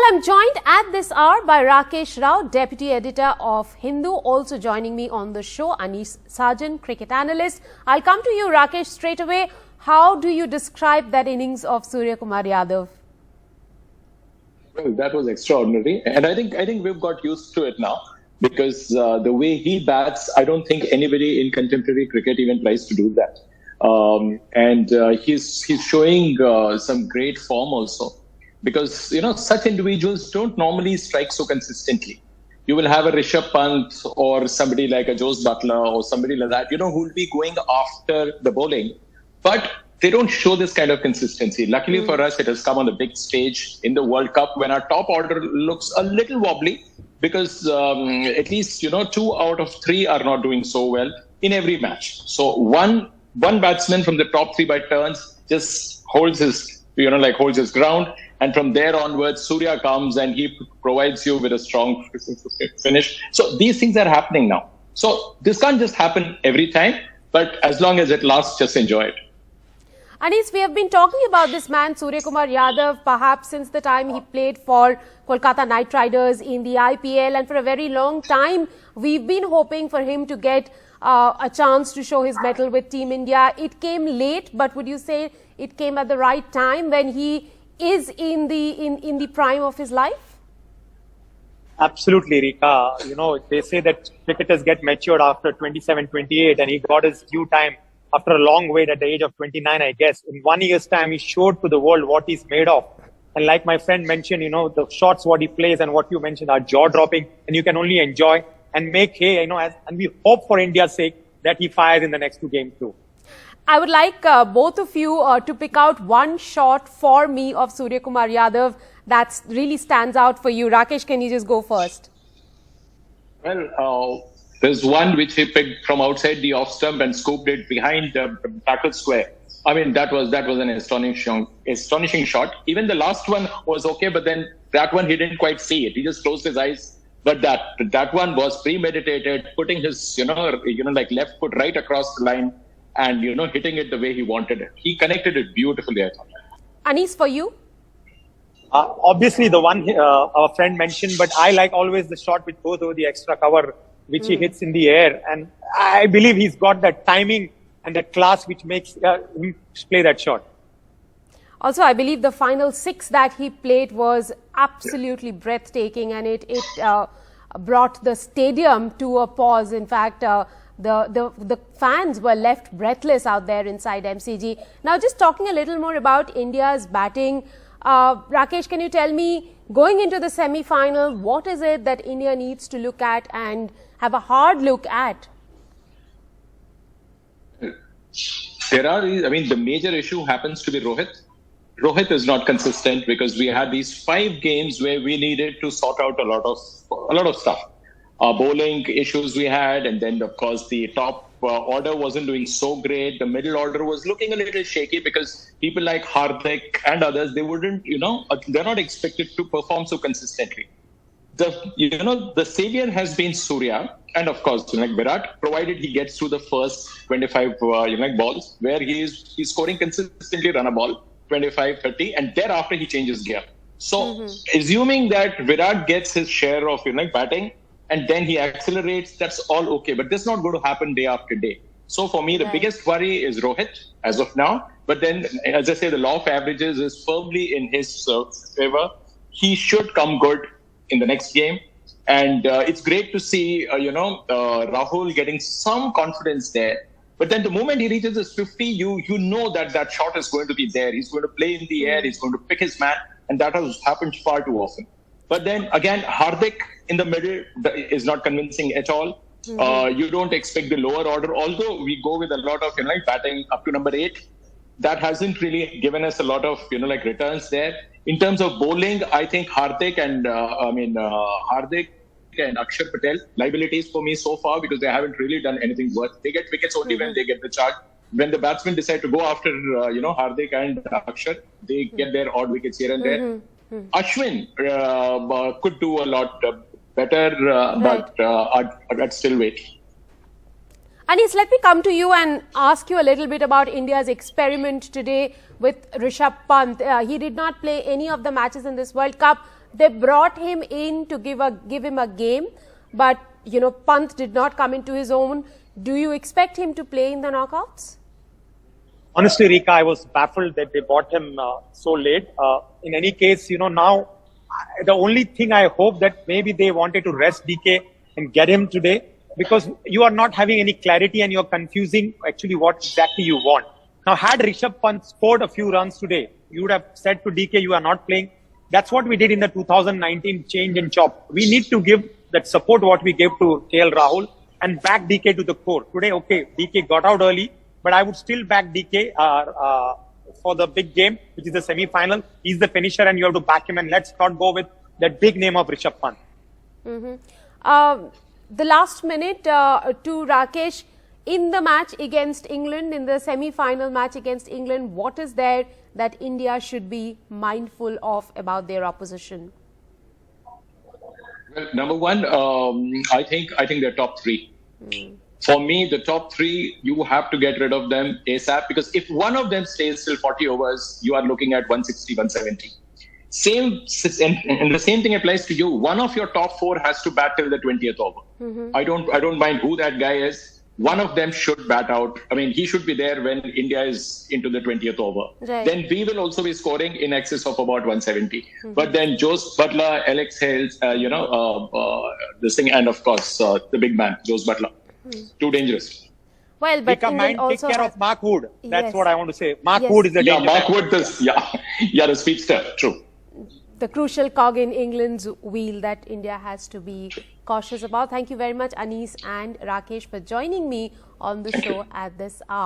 I'm joined at this hour by Rakesh Rao, Deputy Editor of Hindu. Also joining me on the show, Anis Sarjan, cricket analyst. I'll come to you, Rakesh, straight away. How do you describe that innings of Suryakumar Yadav? Well, that was extraordinary. And I think we've got used to it now because the way he bats, I don't think anybody in contemporary cricket even tries to do that. He's showing some great form also. Because, such individuals don't normally strike so consistently. You will have a Rishabh Pant or somebody like a Jose Butler or somebody like that, who will be going after the bowling. But they don't show this kind of consistency. Luckily for us, it has come on the big stage in the World Cup when our top order looks a little wobbly because at least, 2 out of 3 are not doing so well in every match. So one batsman from the top 3 by turns just holds his, holds his ground. And from there onwards, Surya comes and he provides you with a strong finish. So these things are happening now. So this can't just happen every time, but as long as it lasts, just enjoy it. Anis, we have been talking about this man, Suryakumar Yadav, perhaps since the time he played for Kolkata Knight Riders in the IPL. And for a very long time, we've been hoping for him to get a chance to show his mettle with Team India. It came late, but would you say it came at the right time when he is in the prime of his life? Absolutely, Rika. They say that cricketers get matured after 27, 28, and he got his due time after a long wait at the age of 29, I guess. In 1 year's time, he showed to the world what he's made of. And like my friend mentioned, the shots what he plays and what you mentioned are jaw-dropping, and you can only enjoy and make hay, and we hope for India's sake that he fires in the next 2 games too. I would like both of you to pick out one shot for me of Suryakumar Yadav that really stands out for you. Rakesh, can you just go first? Well, there's one which he picked from outside the off stump and scooped it behind the tackle square. I mean, that was an astonishing shot. Even the last one was okay, but then that one he didn't quite see it. He just closed his eyes. But that one was premeditated, putting his left foot right across the line. And, hitting it the way he wanted it. He connected it beautifully, I thought. Anis, for you? Obviously, the one our friend mentioned, but I like always the shot which goes over the extra cover, which he hits in the air. And I believe he's got that timing and that class which makes him play that shot. Also, I believe the final 6 that he played was absolutely breathtaking, and it brought the stadium to a pause. In fact, the fans were left breathless out there inside MCG. Now, just talking a little more about India's batting, Rakesh, can you tell me, going into the semi-final, what is it that India needs to look at and have a hard look at? The major issue happens to be Rohit. Rohit is not consistent because we had these 5 games where we needed to sort out a lot of stuff. Bowling issues we had, and then of course the top order wasn't doing so great. The middle order was looking a little shaky because people like Hardik and others, they wouldn't, they're not expected to perform so consistently. The savior has been Surya, and of course, Virat, provided he gets through the first 25 balls where he's scoring consistently, run a ball 25, 30, and thereafter he changes gear. So assuming that Virat gets his share of batting, and then he accelerates, that's all okay. But this is not going to happen day after day. So for me, the biggest worry is Rohit as of now. But then, as I say, the law of averages is firmly in his favor. He should come good in the next game. And it's great to see, Rahul getting some confidence there. But then the moment he reaches his 50, you know that shot is going to be there. He's going to play in the air. He's going to pick his man. And that has happened far too often. But then again, Hardik in the middle is not convincing at all. You don't expect the lower order, although we go with a lot of batting up to number 8. That hasn't really given us a lot of returns there. In terms of bowling, I think Hardik and Akshar Patel liabilities for me so far because they haven't really done anything worth. They get wickets only when they get the charge. When the batsmen decide to go after Hardik and Akshar, they get their odd wickets here and there. Ashwin could do a lot better, but I'd still wait. Anis, let me come to you and ask you a little bit about India's experiment today with Rishabh Pant. He did not play any of the matches in this World Cup. They brought him in to give him a game, but Pant did not come into his own. Do you expect him to play in the knockouts? Honestly, Rika, I was baffled that they bought him so late. In any case, now the only thing I hope that maybe they wanted to rest DK and get him today, because you are not having any clarity and you're confusing actually what exactly you want. Now, had Rishabh Pant scored a few runs today, you would have said to DK, you are not playing. That's what we did in the 2019 change and chop. We need to give that support what we gave to KL Rahul and back DK to the core. Today, okay, DK got out early, but I would still back DK for the big game, which is the semi-final. He's the finisher and you have to back him, and let's not go with that big name of Rishabh Pant. The last minute to Rakesh, in the match against England, in the semi-final match against England, what is there that India should be mindful of about their opposition? Well, number one, I think they're top three. For me, the top three, you have to get rid of them ASAP, because if one of them stays till 40 overs, you are looking at 160, 170. And the same thing applies to you. One of your top four has to bat till the 20th over. I don't mind who that guy is. One of them should bat out. I mean, he should be there when India is into the 20th over. Right. Then we will also be scoring in excess of about 170. But then Jose Butler, Alex Hales, this thing, and of course the big man, Jose Butler. Too dangerous. Well, but England also take care of Mark Wood. That's yes. what I want to say. Mark Wood is the danger. Mark Wood is the speedster. True. The crucial cog in England's wheel that India has to be cautious about. Thank you very much, Anis and Rakesh, for joining me on the show at this hour.